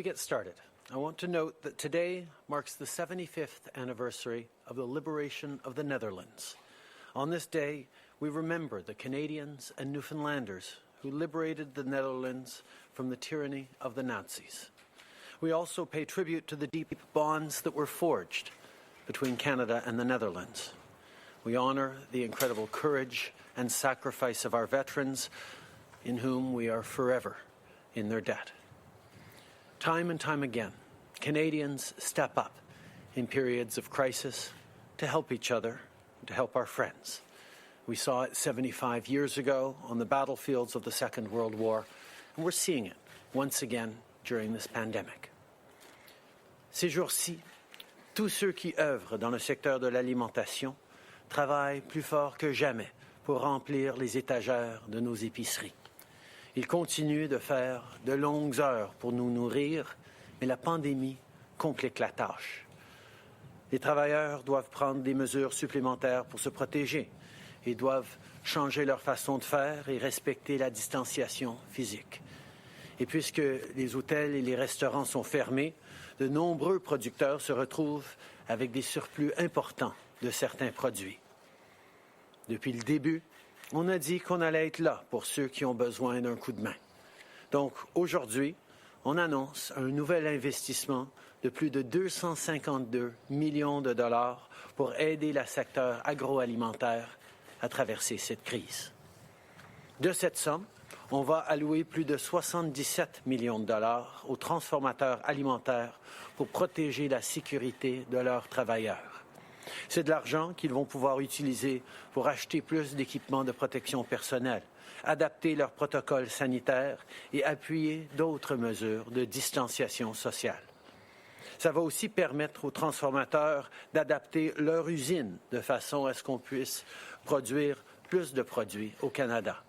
get started, I want to note that today marks the 75th anniversary of the liberation of the Netherlands. On this day, we remember the Canadians and Newfoundlanders who liberated the Netherlands from the tyranny of the Nazis. We also pay tribute to the deep bonds that were forged between Canada and the Netherlands. We honor the incredible courage and sacrifice of our veterans, in whom we are forever in their debt. Time and time again, Canadians step up in periods of crisis to help each other, to help our friends. We saw it 75 years ago on the battlefields of the Second World War, and we're seeing it once again during this pandemic. Ces jours-ci, tous ceux qui œuvrent dans le secteur de l'alimentation travaillent plus fort que jamais pour remplir les étagères de nos épiceries. Ils continuent de faire de longues heures pour nous nourrir, mais la pandémie complique la tâche. Les travailleurs doivent prendre des mesures supplémentaires pour se protéger et doivent changer leur façon de faire et respecter la distanciation physique. Et puisque les hôtels et les restaurants sont fermés, de nombreux producteurs se retrouvent avec des surplus importants de certains produits. Depuis le début, on a dit qu'on allait être là pour ceux qui ont besoin d'un coup de main. Donc aujourd'hui, on annonce un nouvel investissement de plus de 252 millions de dollars pour aider le secteur agroalimentaire à traverser cette crise. De cette somme, on va allouer plus de 77 millions de dollars aux transformateurs alimentaires pour protéger la sécurité de leurs travailleurs. C'est de l'argent qu'ils vont pouvoir utiliser pour acheter plus d'équipements de protection personnelle, adapter leurs protocoles sanitaires et appuyer d'autres mesures de distanciation sociale. Ça va aussi permettre aux transformateurs d'adapter leur usine de façon à ce qu'on puisse produire plus de produits au Canada.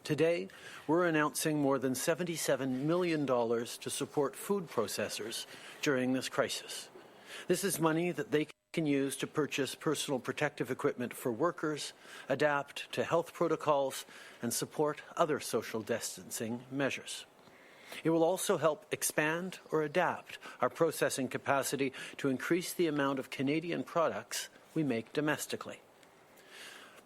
Today, we're announcing more than $77 million to support food processors during this crisis. This is money that they can use to purchase personal protective equipment for workers, adapt to health protocols, and support other social distancing measures. It will also help expand or adapt our processing capacity to increase the amount of Canadian products we make domestically.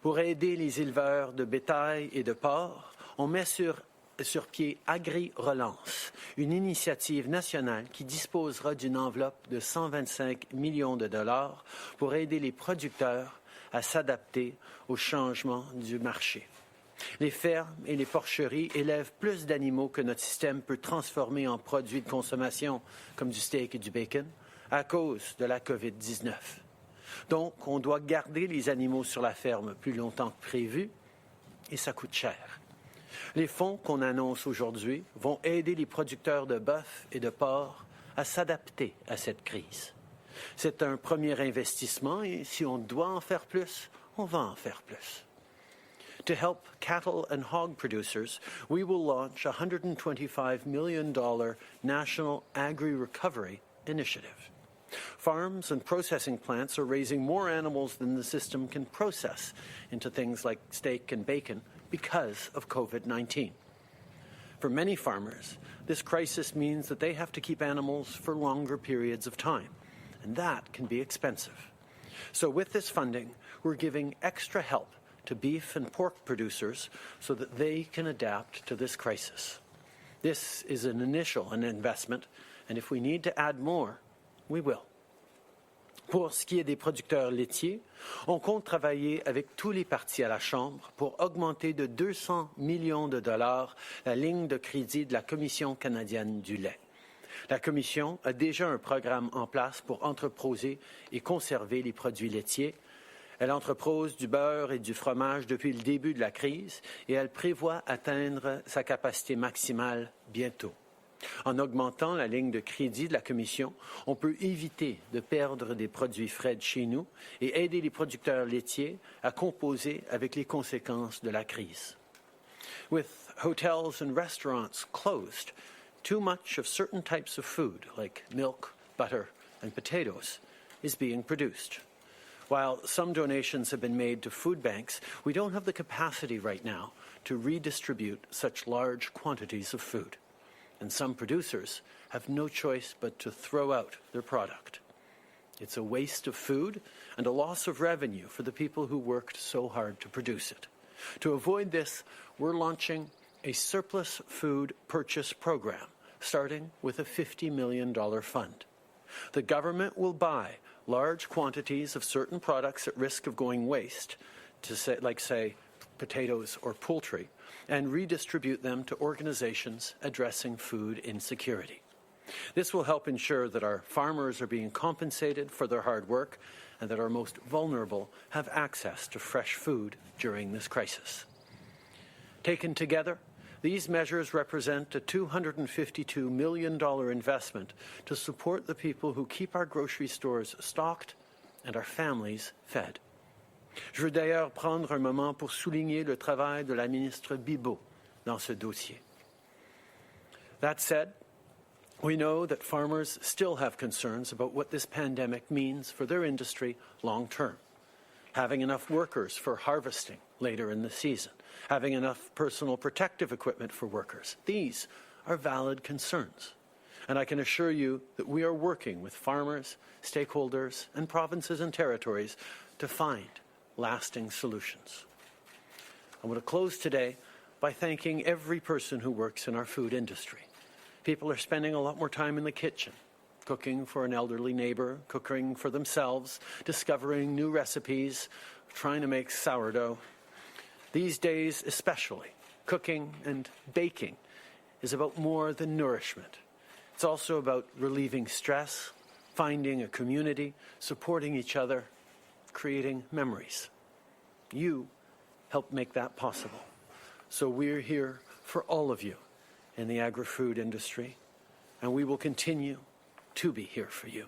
Pour aider les éleveurs de bétail et de porc, on met sur pied Agri-Relance, une initiative nationale qui disposera d'une enveloppe de 125 millions de dollars pour aider les producteurs à s'adapter aux changements du marché. Les fermes et les porcheries élèvent plus d'animaux que notre système peut transformer en produits de consommation, comme du steak et du bacon, à cause de la COVID-19. Donc, on doit garder les animaux sur la ferme plus longtemps que prévu, et ça coûte cher. Les fonds qu'on annonce aujourd'hui vont aider les producteurs de bœuf et de porc à s'adapter à cette crise. C'est un premier investissement et si on doit en faire plus, on va en faire plus. To help cattle and hog producers, we will launch a $125 million National Agri-Recovery Initiative. Farms and processing plants are raising more animals than the system can process into things like steak and bacon because of COVID-19. For many farmers, this crisis means that they have to keep animals for longer periods of time, and that can be expensive. So with this funding, we're giving extra help to beef and pork producers so that they can adapt to this crisis. This is an investment, and if we need to add more, we will. Pour ce qui est des producteurs laitiers, on compte travailler avec tous les partis à la Chambre pour augmenter de 200 millions de dollars la ligne de crédit de la Commission canadienne du lait. La Commission a déjà un programme en place pour entreposer et conserver les produits laitiers. Elle entrepose du beurre et du fromage depuis le début de la crise et elle prévoit atteindre sa capacité maximale bientôt. En augmentant la ligne de crédit de la Commission, on peut éviter de perdre des produits frais de chez nous et aider les producteurs laitiers à composer avec les conséquences de la crise. With hotels and restaurants closed, too much of certain types of food, like milk, butter, and potatoes, is being produced. While some donations have been made to food banks, we don't have the capacity right now to redistribute such large quantities of food. and some producers have no choice but to throw out their product. It's a waste of food and a loss of revenue for the people who worked so hard to produce it. To avoid this, we're launching a surplus food purchase program, starting with a $50 million fund. The government will buy large quantities of certain products at risk of going waste, say, potatoes or poultry, and redistribute them to organizations addressing food insecurity. This will help ensure that our farmers are being compensated for their hard work and that our most vulnerable have access to fresh food during this crisis. Taken together, these measures represent a $252 million investment to support the people who keep our grocery stores stocked and our families fed. Je veux d'ailleurs prendre un moment pour souligner le travail de la ministre Bibeau dans ce dossier. That said, we know that farmers still have concerns about what this pandemic means for their industry long term. Having enough workers for harvesting later in the season, having enough personal protective equipment for workers. These are valid concerns. And I can assure you that we are working with farmers, stakeholders, and provinces and territories to find lasting solutions. I want to close today by thanking every person who works in our food industry. People are spending a lot more time in the kitchen, cooking for an elderly neighbor, cooking for themselves, discovering new recipes, trying to make sourdough. These days especially, cooking and baking is about more than nourishment. It's also about relieving stress, finding a community, supporting each other, creating memories. You help make that possible. So we're here for all of you in the agri-food industry, and we will continue to be here for you.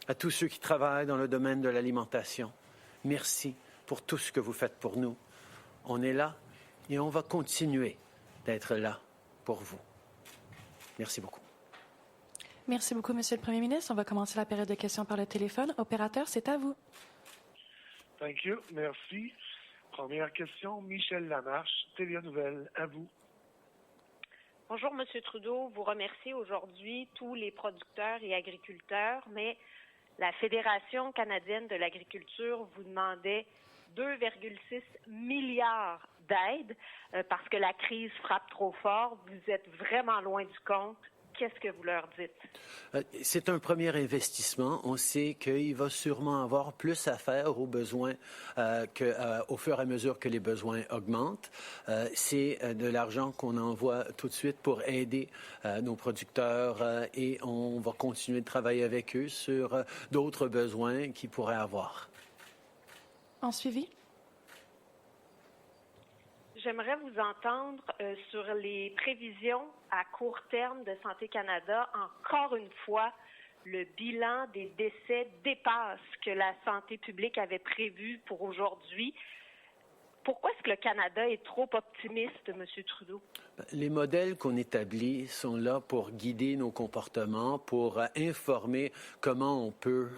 À tous ceux qui travaillent dans le domaine de l'alimentation, merci pour tout ce que vous faites pour nous. On est là et on va continuer d'être là pour vous. Merci beaucoup. Merci beaucoup, Monsieur le Premier ministre. On va commencer la période de questions par le téléphone. Opérateur, c'est à vous. Thank you. Merci. Première question, Michel Lamarche, TVA Nouvelle, à vous. Bonjour, Monsieur Trudeau. Vous remerciez aujourd'hui tous les producteurs et agriculteurs, mais la Fédération canadienne de l'agriculture vous demandait 2,6 milliards d'aides parce que la crise frappe trop fort. Vous êtes vraiment loin du compte. Qu'est-ce que vous leur dites? C'est un premier investissement. On sait qu'il va sûrement avoir plus à faire aux besoins au fur et à mesure que les besoins augmentent. C'est de l'argent qu'on envoie tout de suite pour aider nos producteurs et on va continuer de travailler avec eux sur d'autres besoins qu'ils pourraient avoir. En suivi? J'aimerais vous entendre sur les prévisions à court terme de Santé Canada. Encore une fois, le bilan des décès dépasse ce que la santé publique avait prévu pour aujourd'hui. Pourquoi est-ce que le Canada est trop optimiste, M. Trudeau? Les modèles qu'on établit sont là pour guider nos comportements, pour informer comment on peut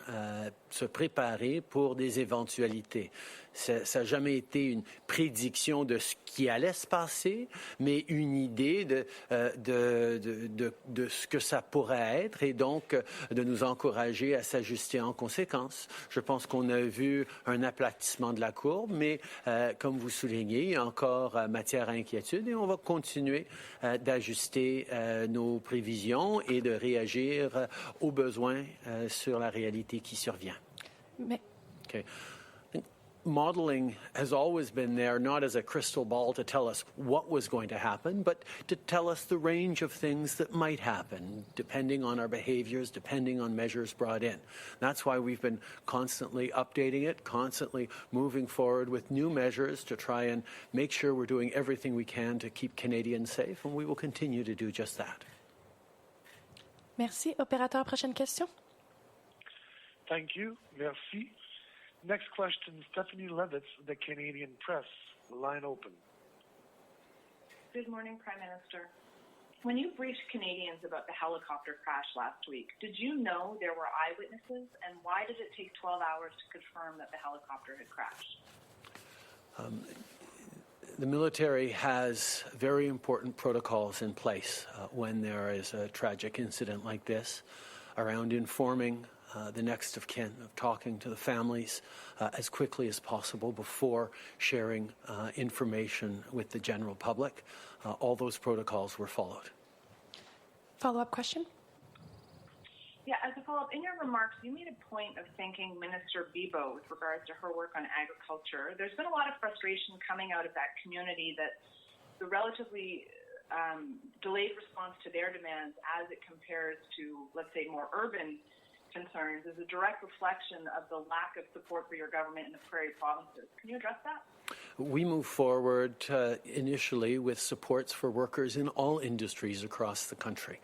se préparer pour des éventualités. Ça n'a jamais été une prédiction de ce qui allait se passer, mais une idée de ce que ça pourrait être et donc de nous encourager à s'ajuster en conséquence. Je pense qu'on a vu un aplatissement de la courbe, mais comme vous soulignez, il y a encore matière à inquiétude et on va continuer d'ajuster nos prévisions et de réagir aux besoins sur la réalité qui survient. Mais... Okay. Modeling has always been there, not as a crystal ball to tell us what was going to happen, but to tell us the range of things that might happen, depending on our behaviors, depending on measures brought in. That's why we've been constantly updating it, constantly moving forward with new measures to try and make sure we're doing everything we can to keep Canadians safe, and we will continue to do just that. Merci. Opérateur, prochaine question. Thank you. Merci. Next question, Stephanie Levitz, The Canadian Press. Line open. Good morning, Prime Minister. When you briefed Canadians about the helicopter crash last week, did you know there were eyewitnesses, and why did it take 12 hours to confirm that the helicopter had crashed? The military has very important protocols in place when there is a tragic incident like this around informing the next of kin, of talking to the families as quickly as possible before sharing information with the general public. All those protocols were followed. Follow-up question? Yeah, as a follow-up, in your remarks, you made a point of thanking Minister Bibeau with regards to her work on agriculture. There's been a lot of frustration coming out of that community that the relatively delayed response to their demands as it compares to, let's say, more urban concerns is a direct reflection of the lack of support for your government in the prairie provinces. Can you address that? We move forward initially with supports for workers in all industries across the country.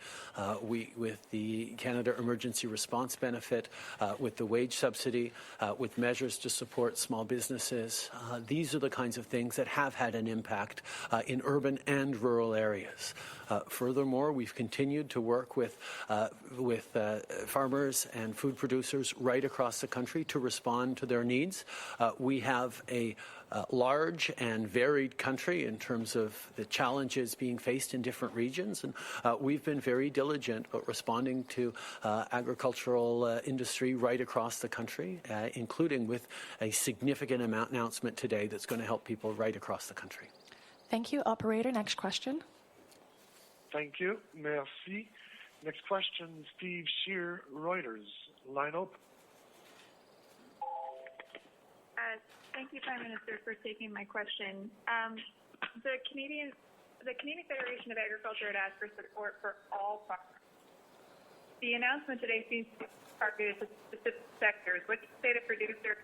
With the Canada Emergency Response Benefit, with the wage subsidy, with measures to support small businesses. These are the kinds of things that have had an impact in urban and rural areas. Furthermore, we've continued to work with farmers and food producers right across the country to respond to their needs. We have a large and varied country in terms of the challenges being faced in different regions, and we've been very diligent about responding to agricultural industry right across the country, including with a significant announcement today that's going to help people right across the country. Thank you. Operator, next question. Thank you. Merci. Next question, Steve Scheer, Reuters. Line open. Thank you, Prime Minister, for taking my question. The Canadian Federation of Agriculture had asked for support for all farmers. The announcement today seems to be targeted to specific sectors. What do you say to producers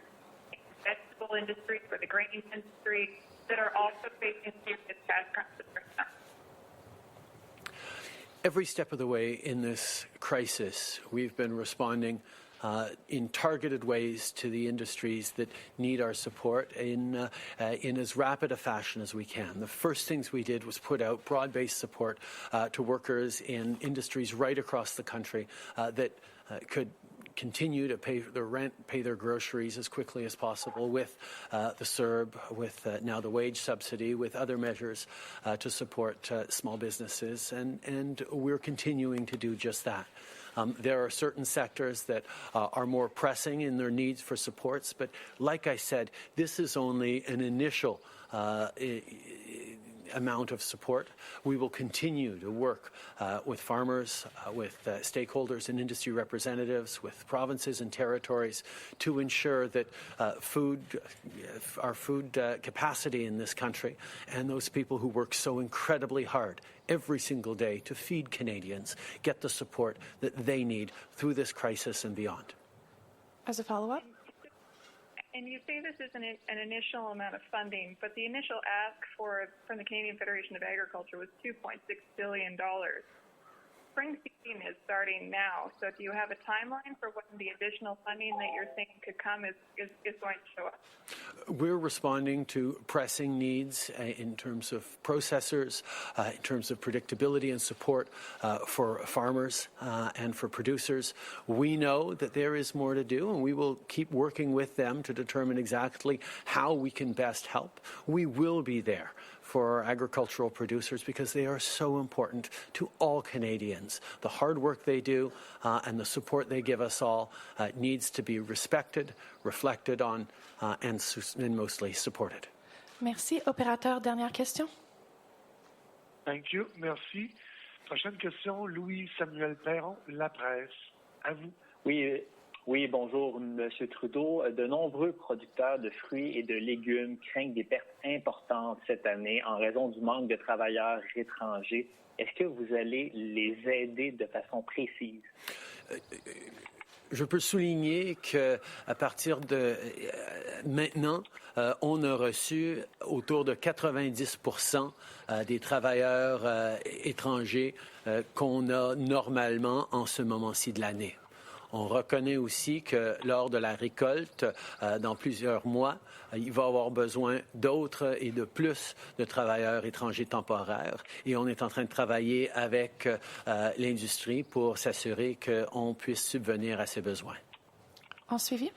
in the vegetable industry or the grain industry that are also facing serious cash crunches right now? Every step of the way in this crisis, we've been responding in targeted ways to the industries that need our support in as rapid a fashion as we can. The first things we did was put out broad-based support to workers in industries right across the country that could continue to pay their rent, pay their groceries as quickly as possible with the CERB, with now the wage subsidy, with other measures to support small businesses, and we're continuing to do just that. There are certain sectors that are more pressing in their needs for supports, but like I said, this is only an initial amount of support. We will continue to work with farmers, with stakeholders and industry representatives, with provinces and territories to ensure that our food capacity in this country and those people who work so incredibly hard every single day to feed Canadians get the support that they need through this crisis and beyond. As a follow-up? And you say this is an initial amount of funding, but the initial ask from the Canadian Federation of Agriculture was $2.6 billion. Spring season is starting now, so do you have a timeline for when the additional funding that you're saying could come is going to show up? We're responding to pressing needs in terms of processors, in terms of predictability and support for farmers and for producers. We know that there is more to do, and we will keep working with them to determine exactly how we can best help. We will be there for our agricultural producers because they are so important to all Canadians. The hard work they do and the support they give us all needs to be respected, reflected on, and mostly supported. Merci. Opérateur, dernière question. Thank you. Merci. Prochaine question, Louis-Samuel Perron, La Presse. À vous. Oui, bonjour, M. Trudeau. De nombreux producteurs de fruits et de légumes craignent des pertes importantes cette année en raison du manque de travailleurs étrangers. Est-ce que vous allez les aider de façon précise? Je peux souligner qu'à partir de maintenant, on a reçu autour de 90% des travailleurs étrangers qu'on a normalement en ce moment-ci de l'année. On reconnaît aussi que lors de la récolte, dans plusieurs mois, il va y avoir besoin d'autres et de plus de travailleurs étrangers temporaires. Et on est en train de travailler avec l'industrie pour s'assurer qu'on puisse subvenir à ces besoins. En suivi?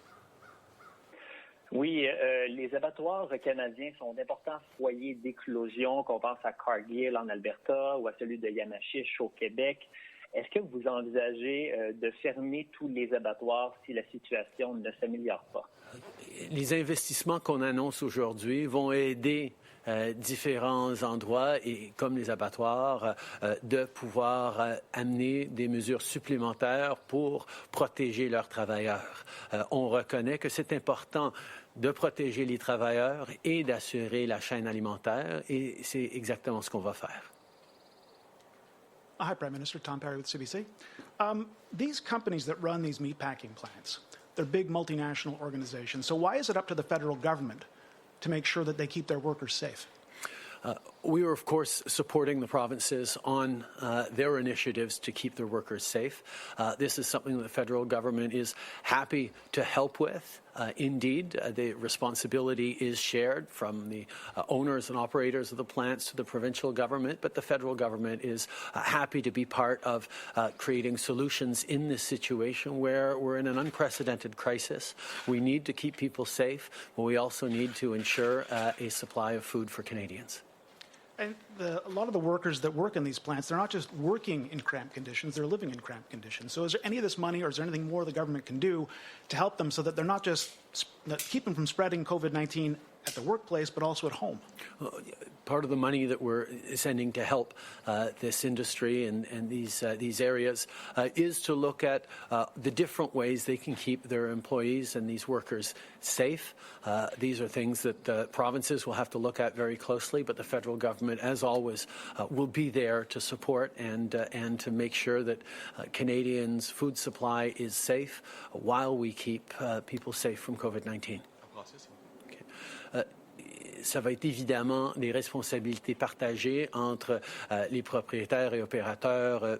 Oui, les abattoirs canadiens sont d'importants foyers d'éclosion, qu'on pense à Cargill en Alberta ou à celui de Yamachiche au Québec. Est-ce que vous envisagez de fermer tous les abattoirs si la situation ne s'améliore pas? Les investissements qu'on annonce aujourd'hui vont aider différents endroits, et comme les abattoirs, de pouvoir amener des mesures supplémentaires pour protéger leurs travailleurs. On reconnaît que c'est important de protéger les travailleurs et d'assurer la chaîne alimentaire, et c'est exactement ce qu'on va faire. Hi, Prime Minister. Tom Perry with CBC. These companies that run these meatpacking plants, they're big multinational organizations. So why is it up to the federal government to make sure that they keep their workers safe? We are, of course, supporting the provinces on their initiatives to keep their workers safe. This is something that the federal government is happy to help with. Indeed, the responsibility is shared from the owners and operators of the plants to the provincial government, but the federal government is happy to be part of creating solutions in this situation where we're in an unprecedented crisis. We need to keep people safe, but we also need to ensure a supply of food for Canadians. And a lot of the workers that work in these plants, they're not just working in cramped conditions, they're living in cramped conditions. So is there any of this money, or is there anything more the government can do to help them so that they're not just keep them from spreading COVID-19 at the workplace, but also at home? Part of the money that we're sending to help this industry and these areas is to look at the different ways they can keep their employees and these workers safe. These are things that the provinces will have to look at very closely, but the federal government, as always, will be there to support and to make sure that Canadians' food supply is safe while we keep people safe from COVID-19. Ça va être évidemment des responsabilités partagées entre les propriétaires et opérateurs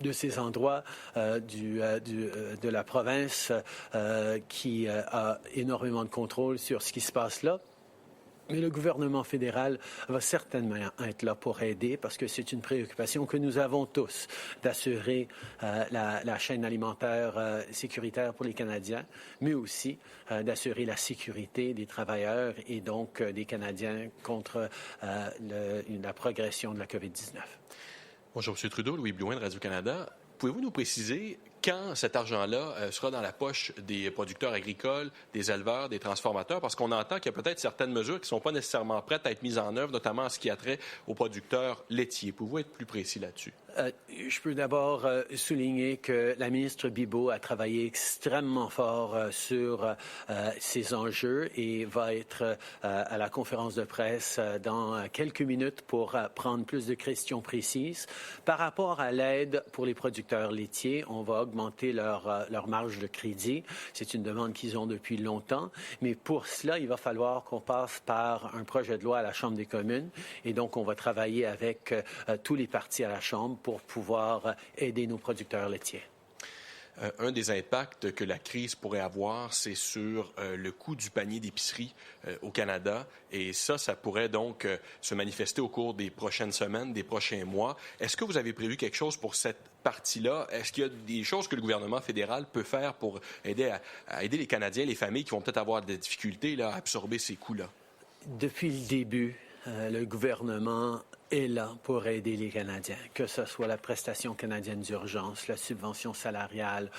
de ces endroits de la province qui a énormément de contrôle sur ce qui se passe là. Mais le gouvernement fédéral va certainement être là pour aider, parce que c'est une préoccupation que nous avons tous, d'assurer la chaîne alimentaire sécuritaire pour les Canadiens, mais aussi d'assurer la sécurité des travailleurs et donc des Canadiens contre la progression de la COVID-19. Bonjour, M. Trudeau. Louis Blouin de Radio-Canada. Pouvez-vous nous préciser quand cet argent-là sera dans la poche des producteurs agricoles, des éleveurs, des transformateurs? Parce qu'on entend qu'il y a peut-être certaines mesures qui ne sont pas nécessairement prêtes à être mises en œuvre, notamment en ce qui a trait aux producteurs laitiers. Pouvez-vous être plus précis là-dessus? Je peux d'abord souligner que la ministre Bibeau a travaillé extrêmement fort sur ces enjeux et va être à la conférence de presse dans quelques minutes pour prendre plus de questions précises. Par rapport à l'aide pour les producteurs laitiers, on va augmenter leur marge de crédit. C'est une demande qu'ils ont depuis longtemps, mais pour cela, il va falloir qu'on passe par un projet de loi à la Chambre des communes, et donc on va travailler avec tous les partis à la Chambre pour pouvoir aider nos producteurs laitiers. Un des impacts que la crise pourrait avoir, c'est sur le coût du panier d'épicerie au Canada. Et ça pourrait donc se manifester au cours des prochaines semaines, des prochains mois. Est-ce que vous avez prévu quelque chose pour cette partie-là? Est-ce qu'il y a des choses que le gouvernement fédéral peut faire pour aider à aider les Canadiens, les familles qui vont peut-être avoir des difficultés là, à absorber ces coûts-là? Depuis le début, le gouvernement est là pour aider les Canadiens, que ce soit la prestation canadienne d'urgence, la subvention salariale,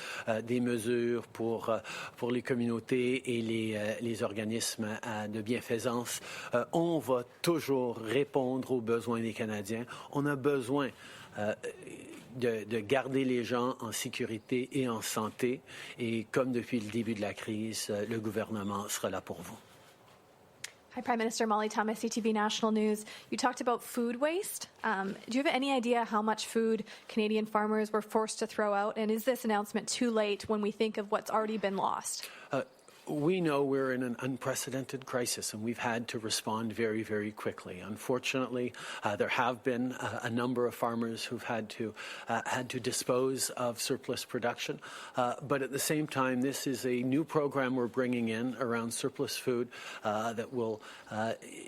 des mesures pour les communautés et les organismes de bienfaisance. On va toujours répondre aux besoins des Canadiens. On a besoin de garder les gens en sécurité et en santé. Et comme depuis le début de la crise, le gouvernement sera là pour vous. Hi, Prime Minister. Molly Thomas, CTV National News. You talked about food waste. Do you have any idea how much food Canadian farmers were forced to throw out? And is this announcement too late when we think of what's already been lost? We know we're in an unprecedented crisis, and we've had to respond very, very quickly. Unfortunately, there have been a number of farmers who've had to dispose of surplus production. But at the same time, this is a new program we're bringing in around surplus food that will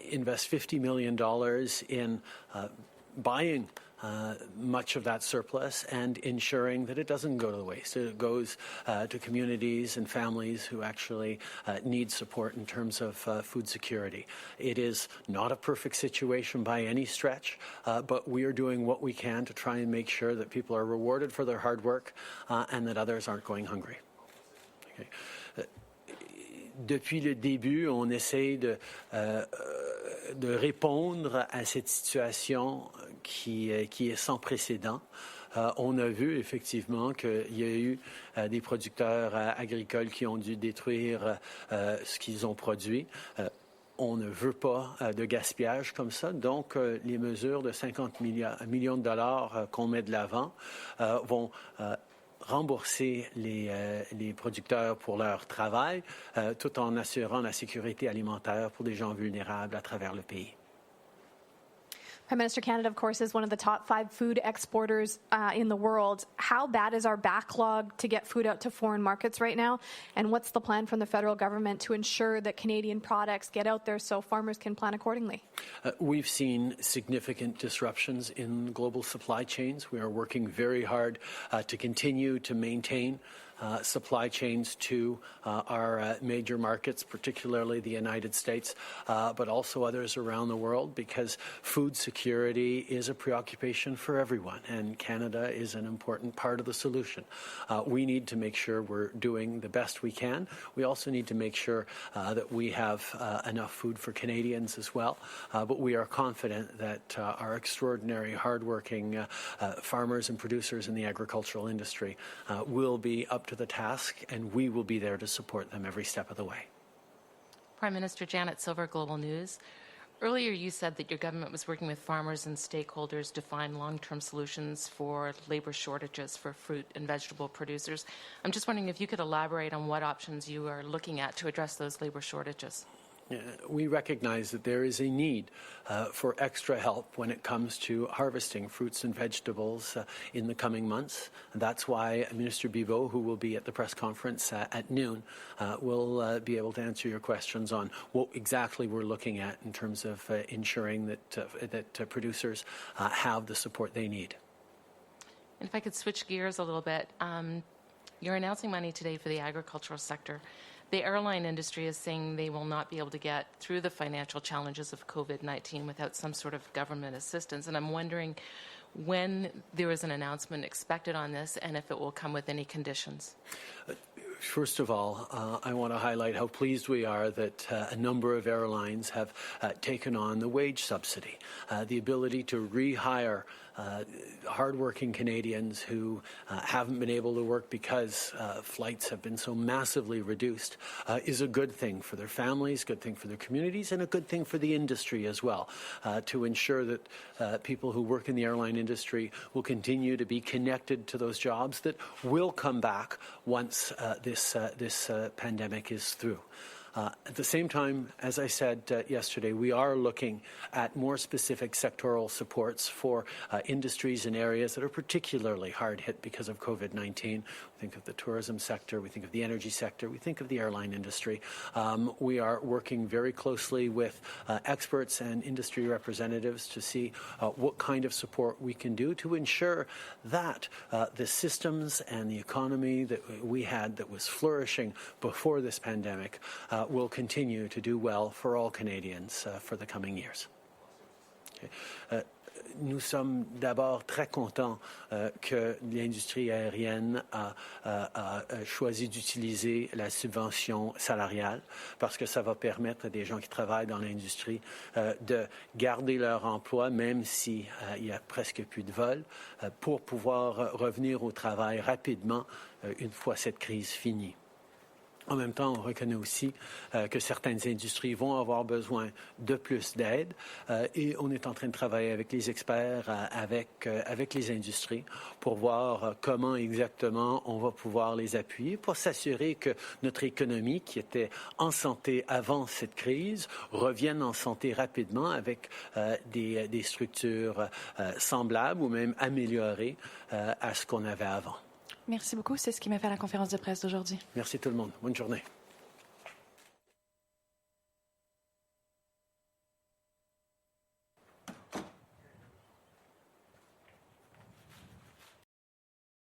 invest $50 million in buying much of that surplus and ensuring that it doesn't go to waste. It goes to communities and families who actually need support in terms of food security. It is not a perfect situation by any stretch, but we are doing what we can to try and make sure that people are rewarded for their hard work and that others aren't going hungry. Okay. Depuis le début, on essaie de répondre à cette situation qui est sans précédent. On a vu effectivement qu'il y a eu des producteurs agricoles qui ont dû détruire ce qu'ils ont produit. On ne veut pas de gaspillage comme ça, donc les mesures de 50 millions de dollars qu'on met de l'avant vont rembourser les producteurs pour leur travail, tout en assurant la sécurité alimentaire pour des gens vulnérables à travers le pays. Prime Minister, Canada, of course, is one of the top 5 food exporters in the world. How bad is our backlog to get food out to foreign markets right now? And what's the plan from the federal government to ensure that Canadian products get out there so farmers can plan accordingly? We've seen significant disruptions in global supply chains. We are working very hard to continue to maintain supply chains to our major markets, particularly the United States, but also others around the world, because food security is a preoccupation for everyone, and Canada is an important part of the solution. We need to make sure we're doing the best we can. We also need to make sure that we have enough food for Canadians as well, but we are confident that our extraordinary, hardworking farmers and producers in the agricultural industry will be up to the task, and we will be there to support them every step of the way. Prime Minister Janet Silver, Global News. Earlier you said that your government was working with farmers and stakeholders to find long-term solutions for labor shortages for fruit and vegetable producers. I'm just wondering if you could elaborate on what options you are looking at to address those labor shortages. We recognize that there is a need for extra help when it comes to harvesting fruits and vegetables in the coming months. And that's why Minister Bibeau, who will be at the press conference at noon, will be able to answer your questions on what exactly we're looking at in terms of ensuring that producers have the support they need. And if I could switch gears a little bit, you're announcing money today for the agricultural sector. The airline industry is saying they will not be able to get through the financial challenges of COVID-19 without some sort of government assistance. And I'm wondering when there is an announcement expected on this and if it will come with any conditions. First of all, I want to highlight how pleased we are that a number of airlines have taken on the wage subsidy, the ability to rehire hardworking Canadians who haven't been able to work because flights have been so massively reduced is a good thing for their families, good thing for their communities, and a good thing for the industry as well, to ensure that people who work in the airline industry will continue to be connected to those jobs that will come back once this pandemic is through. At the same time, as I said yesterday, we are looking at more specific sectoral supports for industries in areas that are particularly hard hit because of COVID-19. We think of the tourism sector, we think of the energy sector, we think of the airline industry. We are working very closely with experts and industry representatives to see what kind of support we can do to ensure that the systems and the economy that we had that was flourishing before this pandemic will continue to do well for all Canadians for the coming years. Okay. Nous sommes d'abord très contents que l'industrie aérienne a choisi d'utiliser la subvention salariale parce que ça va permettre à des gens qui travaillent dans l'industrie de garder leur emploi même s'il y a presque plus de vols pour pouvoir revenir au travail rapidement une fois cette crise finie. En même temps, on reconnaît aussi que certaines industries vont avoir besoin de plus d'aide et on est en train de travailler avec les experts, avec les industries pour voir comment exactement on va pouvoir les appuyer pour s'assurer que notre économie, qui était en santé avant cette crise, revienne en santé rapidement avec des structures semblables ou même améliorées à ce qu'on avait avant. Merci beaucoup. C'est ce qui m'a fait la conférence de presse d'aujourd'hui. Merci tout le monde. Bonne journée.